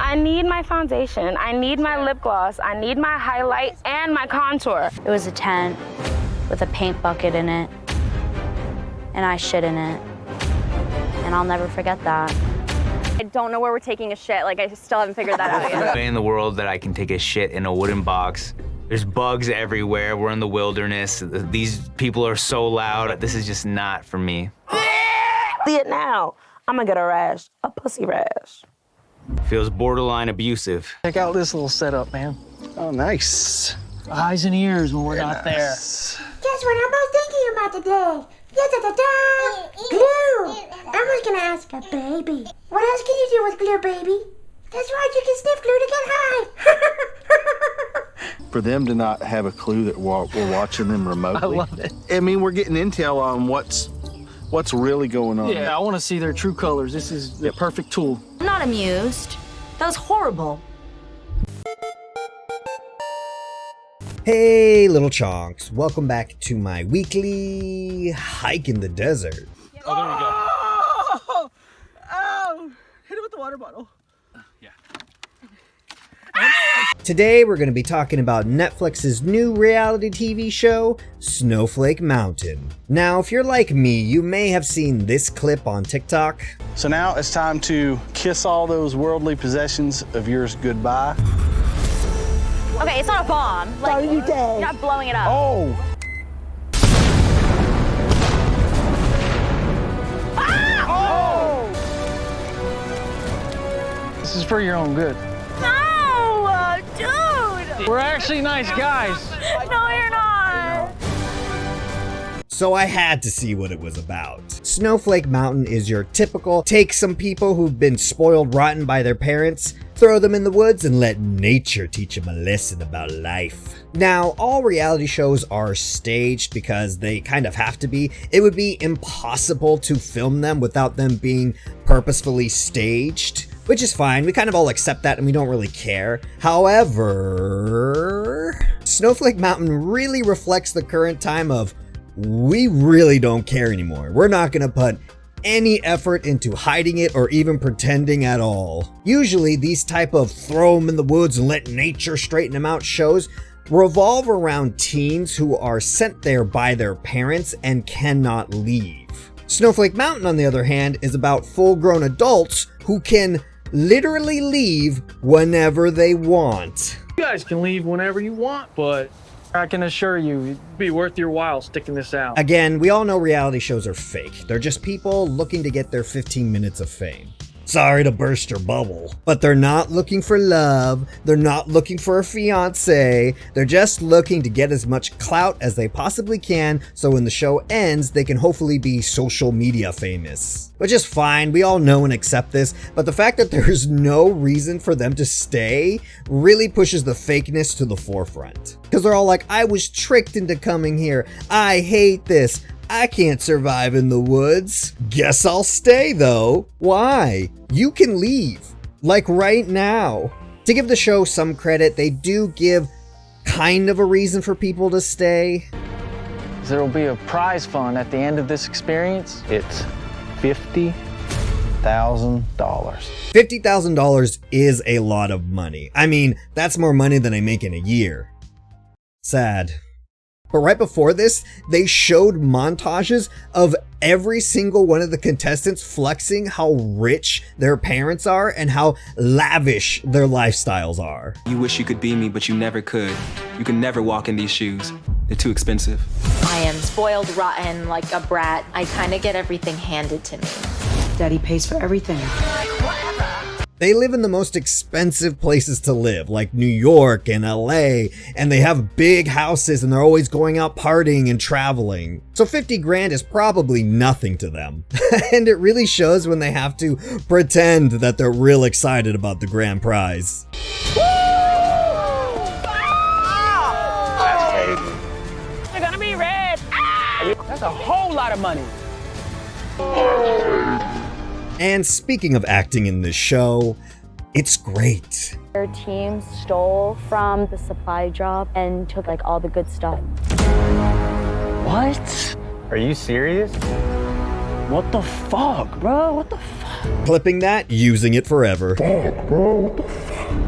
I need my foundation, I need my lip gloss, I need my highlight and my contour. It was a tent with a paint bucket in it, and I shit in it, and I'll never forget that. I don't know where we're taking a shit. Like, I still haven't figured that out yet. Way in the world that I can take a shit in a wooden box. There's bugs everywhere. We're in the wilderness. These people are so loud. This is just not for me. See it now. I'm gonna get a rash, a pussy rash. Feels borderline abusive. Check out this little setup, man. Oh, nice. Eyes and ears when we're not there. Guess what I'm most thinking about today? Da-da-da-da! Glue! I was gonna ask a baby. What else can you do with glue, baby? That's right, you can sniff glue to get high. For them to not have a clue that we're watching them remotely. I love it. I mean, we're getting intel on what's really going on. Yeah, I want to see their true colors. This is the perfect tool. I'm not amused. That was horrible. Hey, little chonks. Welcome back to my weekly hike in the desert. Oh, there we go. Oh! Hit it with the water bottle. Yeah. Today, we're going to be talking about Netflix's new reality TV show, Snowflake Mountain. Now, if you're like me, you may have seen this clip on TikTok. So now it's time to kiss all those worldly possessions of yours goodbye. Okay, it's not a bomb. Like, you dead. you're not blowing it up. Oh! This is for your own good. No, dude. We're actually nice guys. No, you're not. So I had to see what it was about. Snowflake Mountain is your typical take some people who've been spoiled rotten by their parents, throw them in the woods, and let nature teach them a lesson about life. Now, all reality shows are staged because they kind of have to be. It would be impossible to film them without them being purposefully staged, which is fine. We kind of all accept that and we don't really care. However, Snowflake Mountain really reflects the current time of we really don't care anymore. We're not gonna put any effort into hiding it or even pretending at all. Usually these type of throw them in the woods and let nature straighten them out shows revolve around teens who are sent there by their parents and cannot leave. Snowflake Mountain, on the other hand, is about full-grown adults who can literally leave whenever they want. You guys can leave whenever you want, but I can assure you, it'd be worth your while sticking this out. Again, we all know reality shows are fake. They're just people looking to get their 15 minutes of fame. Sorry to burst your bubble, but they're not looking for love. They're not looking for a fiance. They're just looking to get as much clout as they possibly can, so when the show ends, they can hopefully be social media famous. Which is fine, we all know and accept this, but the fact that there's no reason for them to stay really pushes the fakeness to the forefront. Because they're all like, I was tricked into coming here. I hate this. I can't survive in the woods. Guess I'll stay though. Why? You can leave. Like right now. To give the show some credit, they do give kind of a reason for people to stay. There'll be a prize fund at the end of this experience. It's $50,000. $50,000 is a lot of money. I mean, that's more money than I make in a year. Sad. But right before this, they showed montages of every single one of the contestants flexing how rich their parents are and how lavish their lifestyles are. You wish you could be me, but you never could. You can never walk in these shoes. They're too expensive. I am spoiled rotten like a brat. I kind of get everything handed to me. Daddy pays for everything. They live in the most expensive places to live, like New York and LA, and they have big houses and they're always going out partying and traveling. So 50 grand is probably nothing to them. And it really shows when they have to pretend that they're real excited about the grand prize. That's crazy. They're gonna be red. That's a whole lot of money. And speaking of acting in this show, it's great. Their team stole from the supply drop and took like all the good stuff. What? Are you serious? What the fuck, bro? What the fuck? Clipping that, using it forever.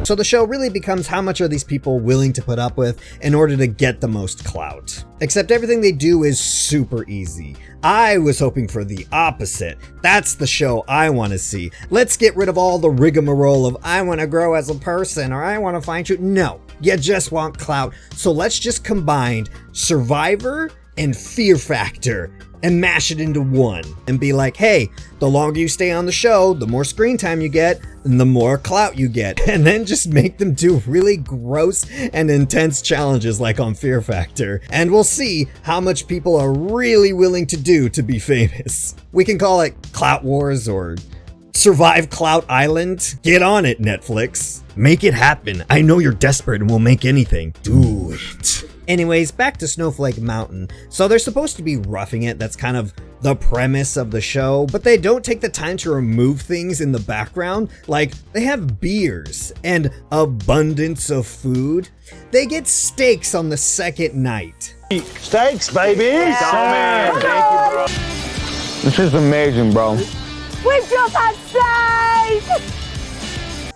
So the show really becomes how much are these people willing to put up with in order to get the most clout. Except everything they do is super easy. I was hoping for the opposite. That's the show I want to see. Let's get rid of all the rigmarole of I want to grow as a person or I want to find you. No, you just want clout. So let's just combine Survivor and Fear Factor and mash it into one and be like, hey, the longer you stay on the show, the more screen time you get and the more clout you get. And then just make them do really gross and intense challenges like on Fear Factor. And we'll see how much people are really willing to do to be famous. We can call it Clout Wars or Survive Clout Island. Get on it, Netflix. Make it happen. I know you're desperate and will make anything. Do it. Anyways, back to Snowflake Mountain. So they're supposed to be roughing it. That's kind of the premise of the show, but they don't take the time to remove things in the background. Like, they have beers and abundance of food. They get steaks on the second night. Steaks, baby! Man, thank you, bro. This is amazing, bro. We just had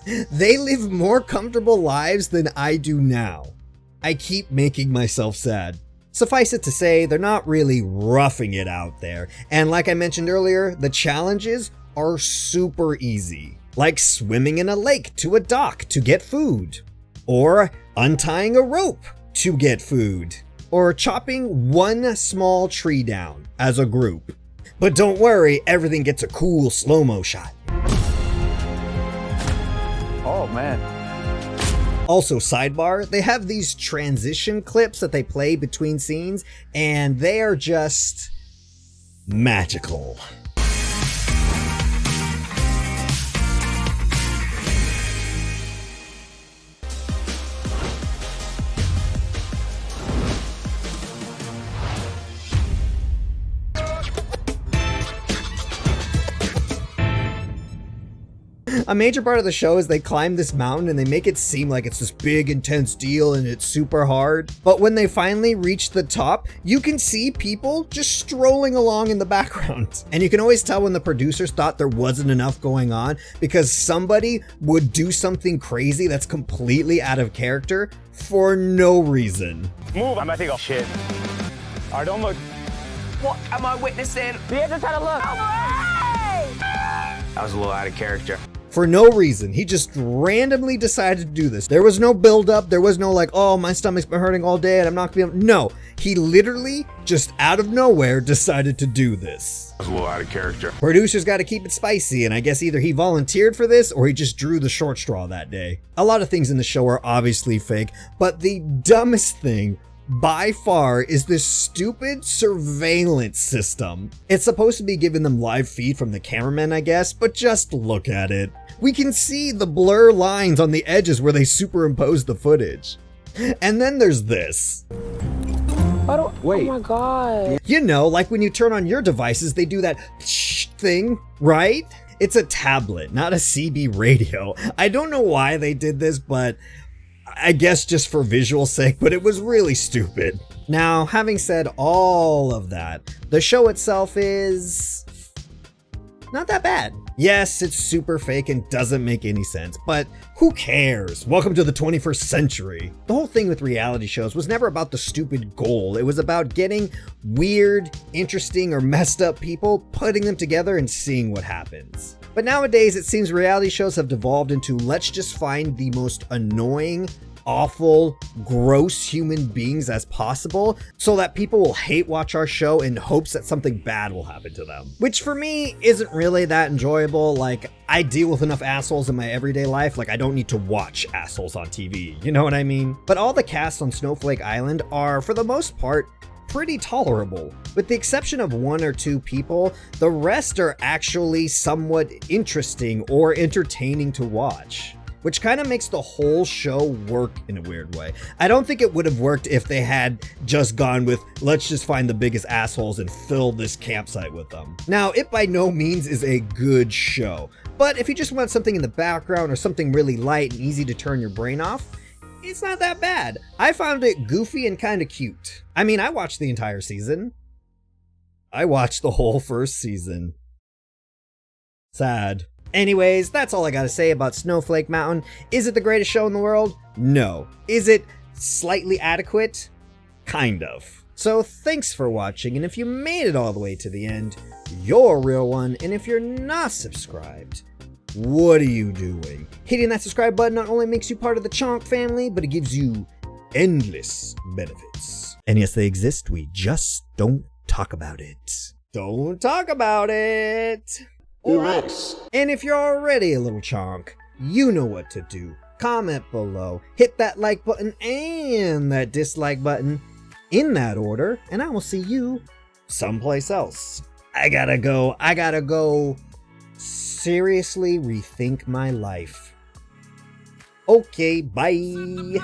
steak! They live more comfortable lives than I do now. I keep making myself sad. Suffice it to say, they're not really roughing it out there. And like I mentioned earlier, the challenges are super easy. Like swimming in a lake to a dock to get food. Or untying a rope to get food. Or chopping one small tree down as a group. But don't worry, everything gets a cool slow-mo shot. Oh, man. Also, sidebar, they have these transition clips that they play between scenes, and they are just magical. A major part of the show is they climb this mountain and they make it seem like it's this big intense deal and it's super hard. But when they finally reach the top, you can see people just strolling along in the background. And you can always tell when the producers thought there wasn't enough going on because somebody would do something crazy that's completely out of character for no reason. Move, I'm about to go. Shit. All right, don't look. What am I witnessing? We have to try to look. That was a little out of character. For no reason. He just randomly decided to do this. There was no build up. There was no like, oh, my stomach's been hurting all day and I'm not gonna be able. No, he literally just out of nowhere decided to do this. That was a little out of character. Producers got to keep it spicy, and I guess either he volunteered for this or he just drew the short straw that day. A lot of things in the show are obviously fake, but the dumbest thing by far is this stupid surveillance system. It's supposed to be giving them live feed from the cameraman, I guess, but just look at it. We can see the blur lines on the edges where they superimpose the footage. And then there's this. Wait. Oh my god. You know, like when you turn on your devices, they do that thing, right? It's a tablet, not a CB radio. I don't know why they did this, but I guess just for visual sake, but it was really stupid. Now, having said all of that, the show itself is not that bad. Yes, it's super fake and doesn't make any sense, but who cares? Welcome to the 21st century. The whole thing with reality shows was never about the stupid goal. It was about getting weird, interesting, or messed up people, putting them together and seeing what happens. But nowadays, it seems reality shows have devolved into let's just find the most annoying, awful, gross human beings as possible so that people will hate watch our show in hopes that something bad will happen to them. Which for me isn't really that enjoyable. Like, I deal with enough assholes in my everyday life, like I don't need to watch assholes on TV, you know what I mean? But all the casts on Snowflake Island are, for the most part, pretty tolerable. With the exception of one or two people, the rest are actually somewhat interesting or entertaining to watch, which kind of makes the whole show work in a weird way. I don't think it would have worked if they had just gone with, let's just find the biggest assholes and fill this campsite with them. Now, it by no means is a good show, but if you just want something in the background or something really light and easy to turn your brain off, it's not that bad. I found it goofy and kind of cute. I mean, I watched the entire season. I watched the whole first season. Sad. Anyways, that's all I gotta say about Snowflake Mountain. Is it the greatest show in the world? No. Is it slightly adequate? Kind of. So thanks for watching, and if you made it all the way to the end, you're a real one, and if you're not subscribed, what are you doing? Hitting that subscribe button not only makes you part of the Chonk family, but it gives you endless benefits. And yes, they exist, we just don't talk about it. Don't talk about it! And if you're already a little chonk, you know what to do. Comment below, hit that like button and that dislike button in that order, and I will see you someplace else. I gotta go seriously rethink my life. Okay, bye.